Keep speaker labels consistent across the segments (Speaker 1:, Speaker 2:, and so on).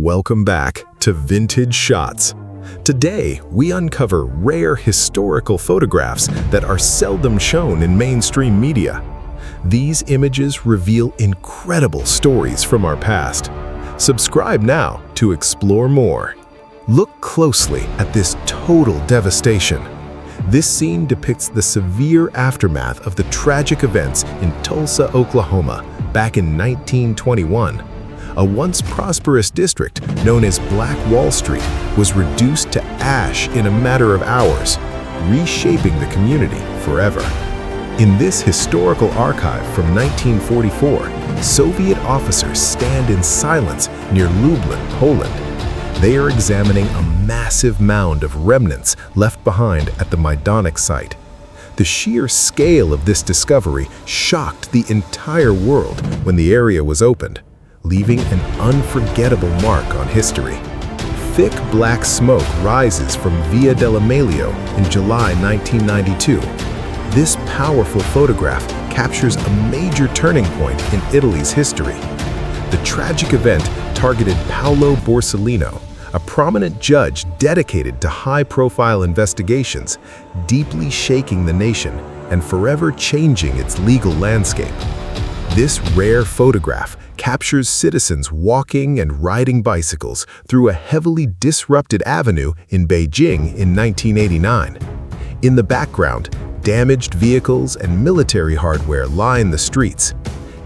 Speaker 1: Welcome back to Vintage Shots. Today, we uncover rare historical photographs that are seldom shown in mainstream media. These images reveal incredible stories from our past. Subscribe now to explore more. Look closely at this total devastation. This scene depicts the severe aftermath of the tragic events in Tulsa, Oklahoma, back in 1921. A once prosperous district known as Black Wall Street was reduced to ash in a matter of hours, reshaping the community forever. In this historical archive from 1944, Soviet officers stand in silence near Lublin, Poland. They are examining a massive mound of remnants left behind at the Majdanek site. The sheer scale of this discovery shocked the entire world when the area was opened, leaving an unforgettable mark on history. Thick black smoke rises from Via dell'Amelio in July 1992. This powerful photograph captures a major turning point in Italy's history. The tragic event targeted Paolo Borsellino, a prominent judge dedicated to high-profile investigations, deeply shaking the nation and forever changing its legal landscape. This rare photograph captures citizens walking and riding bicycles through a heavily disrupted avenue in Beijing in 1989. In the background, damaged vehicles and military hardware line the streets.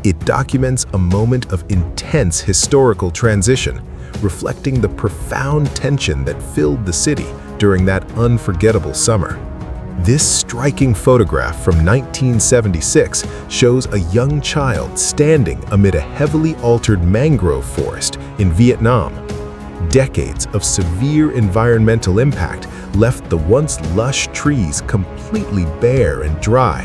Speaker 1: It documents a moment of intense historical transition, reflecting the profound tension that filled the city during that unforgettable summer. This striking photograph from 1976 shows a young child standing amid a heavily altered mangrove forest in Vietnam. Decades of severe environmental impact left the once lush trees completely bare and dry.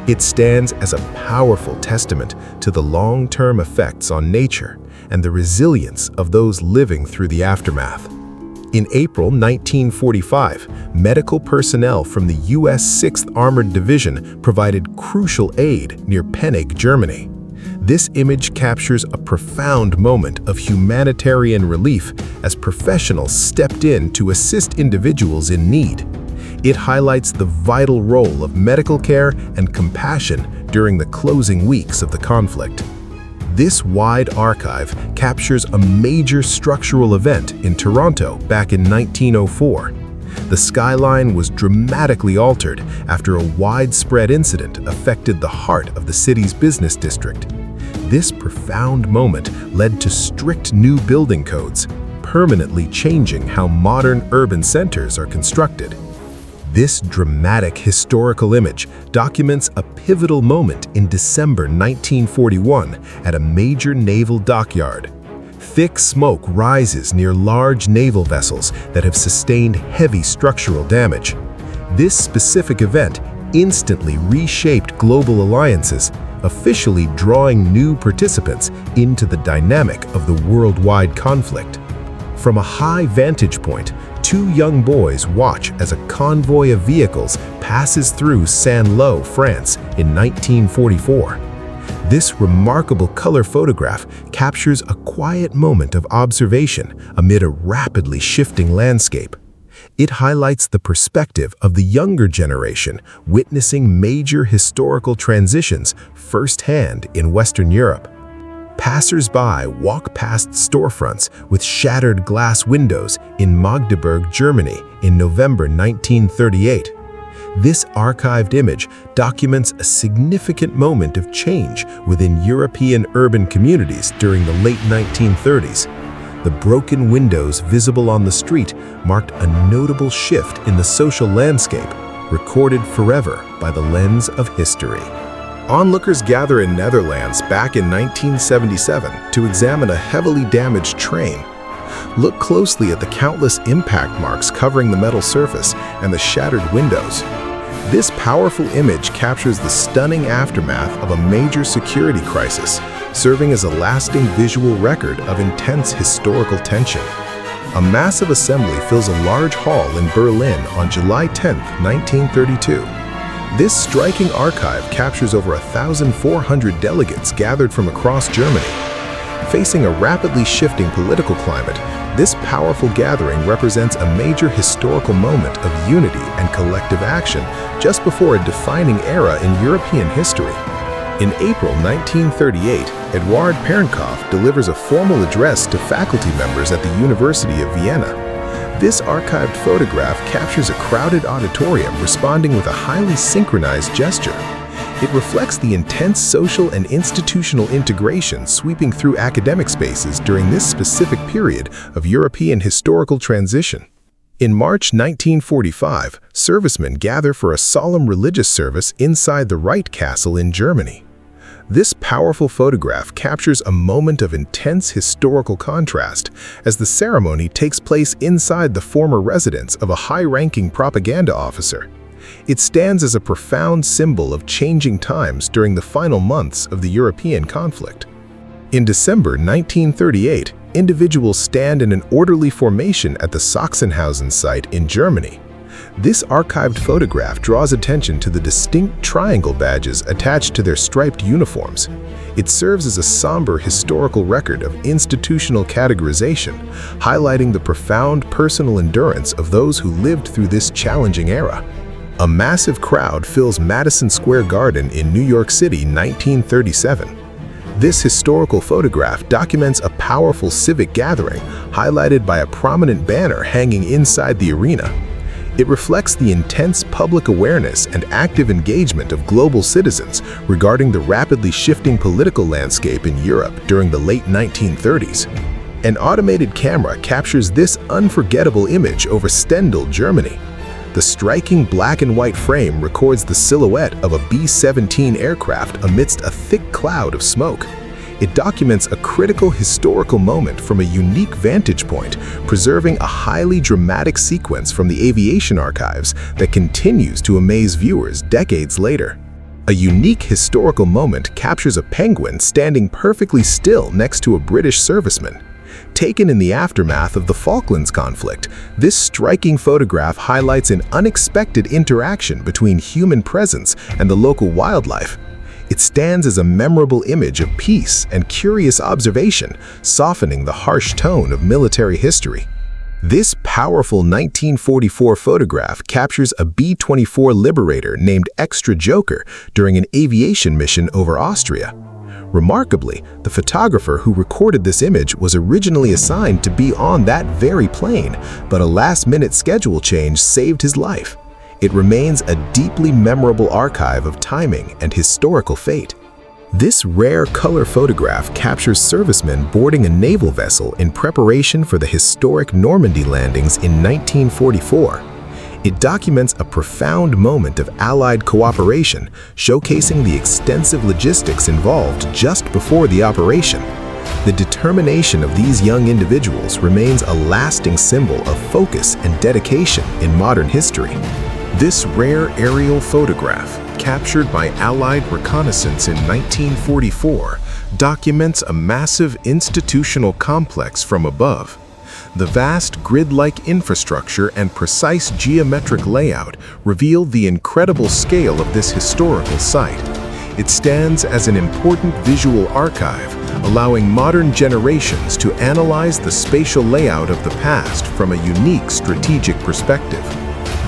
Speaker 1: It stands as a powerful testament to the long-term effects on nature and the resilience of those living through the aftermath. In April 1945, medical personnel from the U.S. 6th Armored Division provided crucial aid near Penig, Germany. This image captures a profound moment of humanitarian relief as professionals stepped in to assist individuals in need. It highlights the vital role of medical care and compassion during the closing weeks of the conflict. This wide archive captures a major structural event in Toronto back in 1904. The skyline was dramatically altered after a widespread incident affected the heart of the city's business district. This profound moment led to strict new building codes, permanently changing how modern urban centers are constructed. This dramatic historical image documents a pivotal moment in December 1941 at a major naval dockyard. Thick smoke rises near large naval vessels that have sustained heavy structural damage. This specific event instantly reshaped global alliances, officially drawing new participants into the dynamic of the worldwide conflict. From a high vantage point, two young boys watch as a convoy of vehicles passes through Saint-Lô, France in 1944. This remarkable color photograph captures a quiet moment of observation amid a rapidly shifting landscape. It highlights the perspective of the younger generation witnessing major historical transitions firsthand in Western Europe. Passers-by walk past storefronts with shattered glass windows in Magdeburg, Germany in November 1938. This archived image documents a significant moment of change within European urban communities during the late 1930s. The broken windows visible on the street marked a notable shift in the social landscape, recorded forever by the lens of history. Onlookers gather in Netherlands back in 1977 to examine a heavily damaged train. Look closely at the countless impact marks covering the metal surface and the shattered windows. This powerful image captures the stunning aftermath of a major security crisis, serving as a lasting visual record of intense historical tension. A massive assembly fills a large hall in Berlin on July 10, 1932. This striking archive captures over 1,400 delegates gathered from across Germany. Facing a rapidly shifting political climate, this powerful gathering represents a major historical moment of unity and collective action just before a defining era in European history. In April 1938, Eduard Pernkopf delivers a formal address to faculty members at the University of Vienna. This archived photograph captures a crowded auditorium responding with a highly synchronized gesture. It reflects the intense social and institutional integration sweeping through academic spaces during this specific period of European historical transition. In March 1945, servicemen gather for a solemn religious service inside the Reich Castle in Germany. This powerful photograph captures a moment of intense historical contrast as the ceremony takes place inside the former residence of a high-ranking propaganda officer. It stands as a profound symbol of changing times during the final months of the European conflict. In December 1938, individuals stand in an orderly formation at the Sachsenhausen site in Germany. This archived photograph draws attention to the distinct triangle badges attached to their striped uniforms. It serves as a somber historical record of institutional categorization, highlighting the profound personal endurance of those who lived through this challenging era. A massive crowd fills Madison Square Garden in New York City, 1937. This historical photograph documents a powerful civic gathering, highlighted by a prominent banner hanging inside the arena. It reflects the intense public awareness and active engagement of global citizens regarding the rapidly shifting political landscape in Europe during the late 1930s. An automated camera captures this unforgettable image over Stendal, Germany. The striking black and white frame records the silhouette of a B-17 aircraft amidst a thick cloud of smoke. It documents a critical historical moment from a unique vantage point, preserving a highly dramatic sequence from the aviation archives that continues to amaze viewers decades later. A unique historical moment captures a penguin standing perfectly still next to a British serviceman. Taken in the aftermath of the Falklands conflict, this striking photograph highlights an unexpected interaction between human presence and the local wildlife. It stands as a memorable image of peace and curious observation, softening the harsh tone of military history. This powerful 1944 photograph captures a B-24 Liberator named Extra Joker during an aviation mission over Austria. Remarkably, the photographer who recorded this image was originally assigned to be on that very plane, but a last-minute schedule change saved his life. It remains a deeply memorable archive of timing and historical fate. This rare color photograph captures servicemen boarding a naval vessel in preparation for the historic Normandy landings in 1944. It documents a profound moment of Allied cooperation, showcasing the extensive logistics involved just before the operation. The determination of these young individuals remains a lasting symbol of focus and dedication in modern history. This rare aerial photograph, captured by Allied reconnaissance in 1944, documents a massive institutional complex from above. The vast grid-like infrastructure and precise geometric layout reveal the incredible scale of this historical site. It stands as an important visual archive, allowing modern generations to analyze the spatial layout of the past from a unique strategic perspective.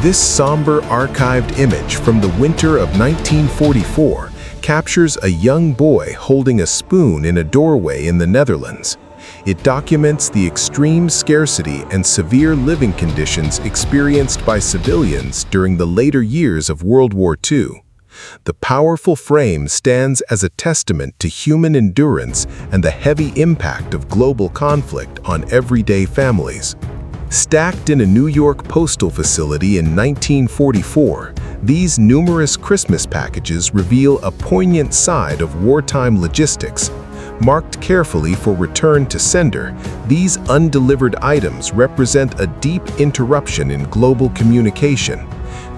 Speaker 1: This somber archived image from the winter of 1944 captures a young boy holding a spoon in a doorway in the Netherlands. It documents the extreme scarcity and severe living conditions experienced by civilians during the later years of World War II. The powerful frame stands as a testament to human endurance and the heavy impact of global conflict on everyday families. Stacked in a New York postal facility in 1944, these numerous Christmas packages reveal a poignant side of wartime logistics. Marked carefully for return to sender, these undelivered items represent a deep interruption in global communication.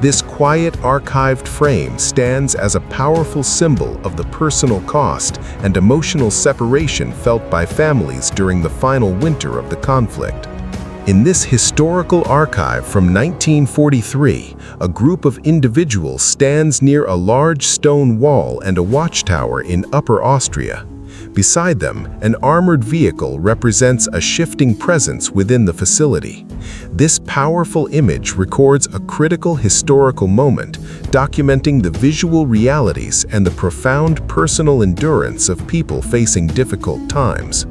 Speaker 1: This quiet archived frame stands as a powerful symbol of the personal cost and emotional separation felt by families during the final winter of the conflict. In this historical archive from 1943, a group of individuals stands near a large stone wall and a watchtower in Upper Austria. Beside them, an armored vehicle represents a shifting presence within the facility. This powerful image records a critical historical moment, documenting the visual realities and the profound personal endurance of people facing difficult times.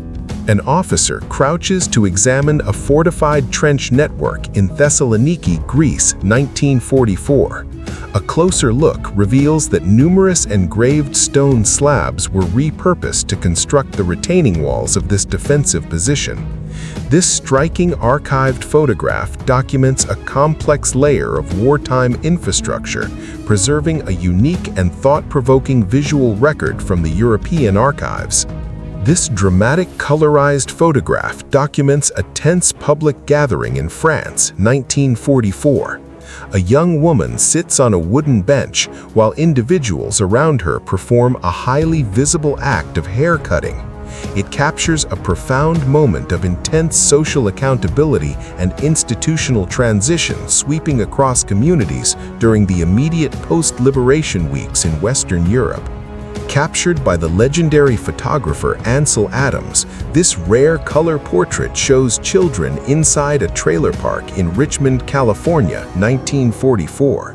Speaker 1: An officer crouches to examine a fortified trench network in Thessaloniki, Greece, 1944. A closer look reveals that numerous engraved stone slabs were repurposed to construct the retaining walls of this defensive position. This striking archived photograph documents a complex layer of wartime infrastructure, preserving a unique and thought-provoking visual record from the European archives. This dramatic colorized photograph documents a tense public gathering in France, 1944. A young woman sits on a wooden bench while individuals around her perform a highly visible act of hair cutting. It captures a profound moment of intense social accountability and institutional transition sweeping across communities during the immediate post-liberation weeks in Western Europe. Captured by the legendary photographer Ansel Adams, this rare color portrait shows children inside a trailer park in Richmond, California, 1944.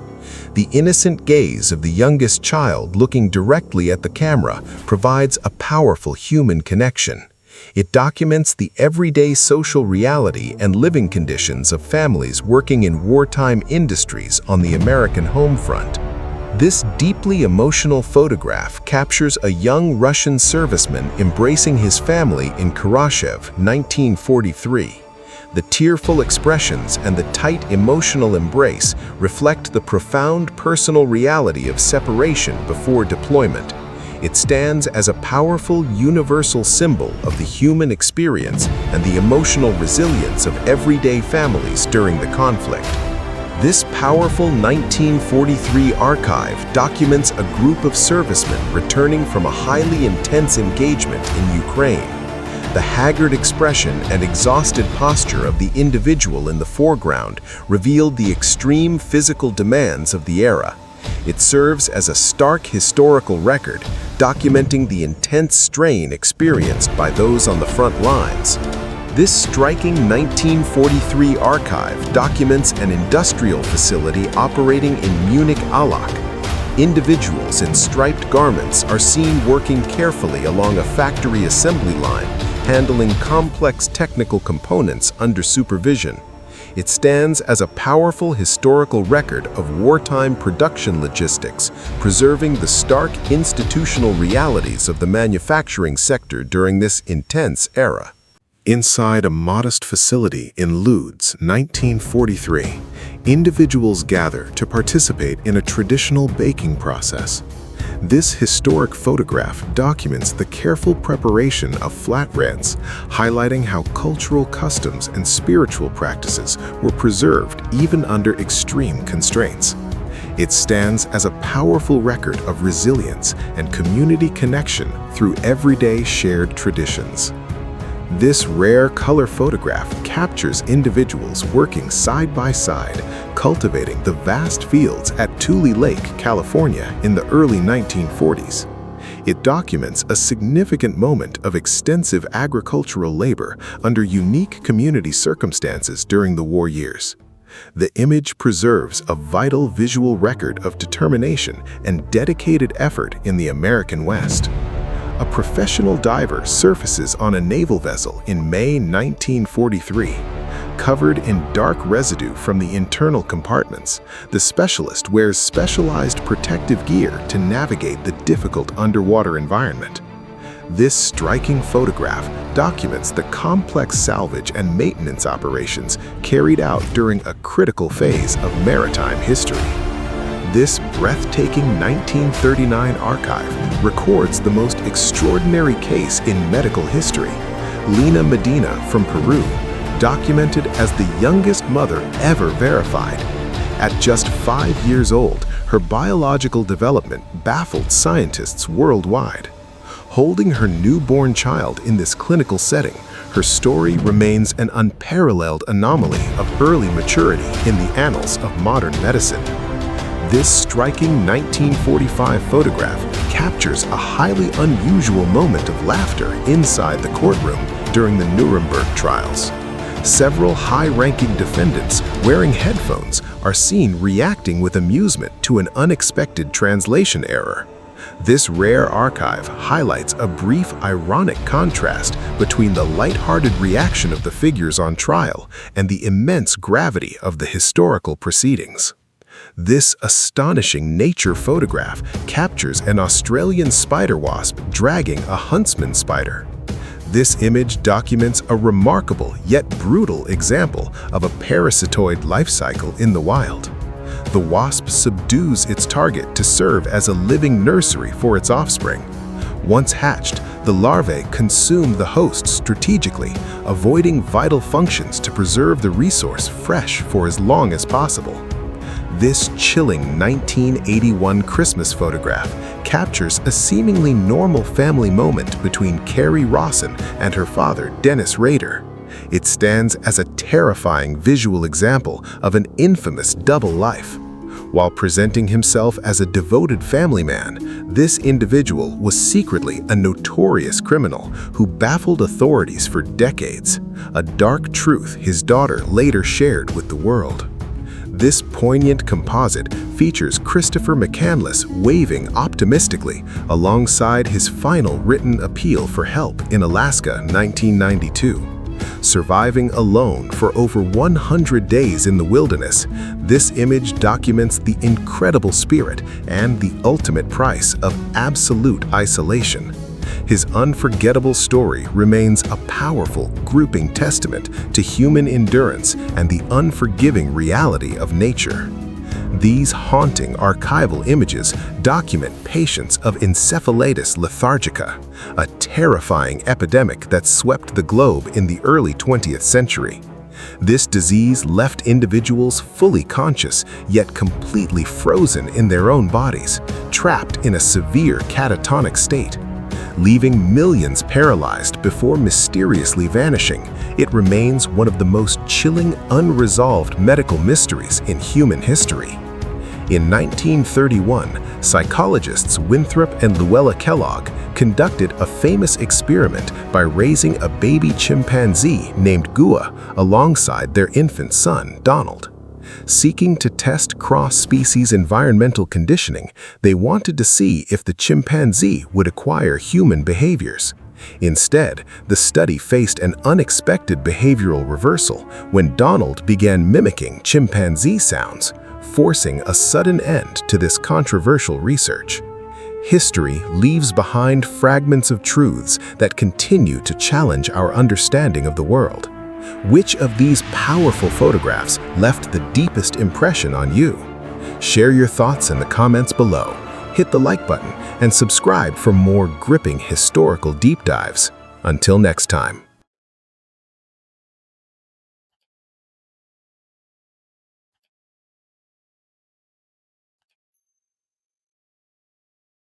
Speaker 1: The innocent gaze of the youngest child looking directly at the camera provides a powerful human connection. It documents the everyday social reality and living conditions of families working in wartime industries on the American home front. This deeply emotional photograph captures a young Russian serviceman embracing his family in Kharkiv, 1943. The tearful expressions and the tight emotional embrace reflect the profound personal reality of separation before deployment. It stands as a powerful universal symbol of the human experience and the emotional resilience of everyday families during the conflict. This powerful 1943 archive documents a group of servicemen returning from a highly intense engagement in Ukraine. The haggard expression and exhausted posture of the individual in the foreground revealed the extreme physical demands of the era. It serves as a stark historical record, documenting the intense strain experienced by those on the front lines. This striking 1943 archive documents an industrial facility operating in Munich-Allach. Individuals in striped garments are seen working carefully along a factory assembly line, handling complex technical components under supervision. It stands as a powerful historical record of wartime production logistics, preserving the stark institutional realities of the manufacturing sector during this intense era. Inside a modest facility in Lodz, 1943, individuals gather to participate in a traditional baking process. This historic photograph documents the careful preparation of flatbreads, highlighting how cultural customs and spiritual practices were preserved even under extreme constraints. It stands as a powerful record of resilience and community connection through everyday shared traditions. This rare color photograph captures individuals working side by side, cultivating the vast fields at Tule Lake, California in the early 1940s. It documents a significant moment of extensive agricultural labor under unique community circumstances during the war years. The image preserves a vital visual record of determination and dedicated effort in the American West. A professional diver surfaces on a naval vessel in May 1943. Covered in dark residue from the internal compartments, the specialist wears specialized protective gear to navigate the difficult underwater environment. This striking photograph documents the complex salvage and maintenance operations carried out during a critical phase of maritime history. This breathtaking 1939 archive records the most extraordinary case in medical history. Lena Medina from Peru, documented as the youngest mother ever verified. At just 5 years old, her biological development baffled scientists worldwide. Holding her newborn child in this clinical setting, her story remains an unparalleled anomaly of early maturity in the annals of modern medicine. This striking 1945 photograph captures a highly unusual moment of laughter inside the courtroom during the Nuremberg trials. Several high-ranking defendants wearing headphones are seen reacting with amusement to an unexpected translation error. This rare archive highlights a brief, ironic contrast between the light-hearted reaction of the figures on trial and the immense gravity of the historical proceedings. This astonishing nature photograph captures an Australian spider wasp dragging a huntsman spider. This image documents a remarkable yet brutal example of a parasitoid life cycle in the wild. The wasp subdues its target to serve as a living nursery for its offspring. Once hatched, the larvae consume the host strategically, avoiding vital functions to preserve the resource fresh for as long as possible. This chilling 1981 Christmas photograph captures a seemingly normal family moment between Carrie Rawson and her father, Dennis Rader. It stands as a terrifying visual example of an infamous double life. While presenting himself as a devoted family man, this individual was secretly a notorious criminal who baffled authorities for decades, a dark truth his daughter later shared with the world. This poignant composite features Christopher McCandless waving optimistically alongside his final written appeal for help in Alaska, 1992. Surviving alone for over 100 days in the wilderness, this image documents the incredible spirit and the ultimate price of absolute isolation. His unforgettable story remains a powerful, gripping testament to human endurance and the unforgiving reality of nature. These haunting archival images document patients of encephalitis lethargica, a terrifying epidemic that swept the globe in the early 20th century. This disease left individuals fully conscious yet completely frozen in their own bodies, trapped in a severe catatonic state. Leaving millions paralyzed before mysteriously vanishing, it remains one of the most chilling, unresolved medical mysteries in human history. In 1931, psychologists Winthrop and Luella Kellogg conducted a famous experiment by raising a baby chimpanzee named Gua alongside their infant son, Donald. Seeking to test cross-species environmental conditioning, they wanted to see if the chimpanzee would acquire human behaviors. Instead, the study faced an unexpected behavioral reversal when Donald began mimicking chimpanzee sounds, forcing a sudden end to this controversial research. History leaves behind fragments of truths that continue to challenge our understanding of the world. Which of these powerful photographs left the deepest impression on you? Share your thoughts in the comments below. Hit the like button and subscribe for more gripping historical deep dives. Until next time.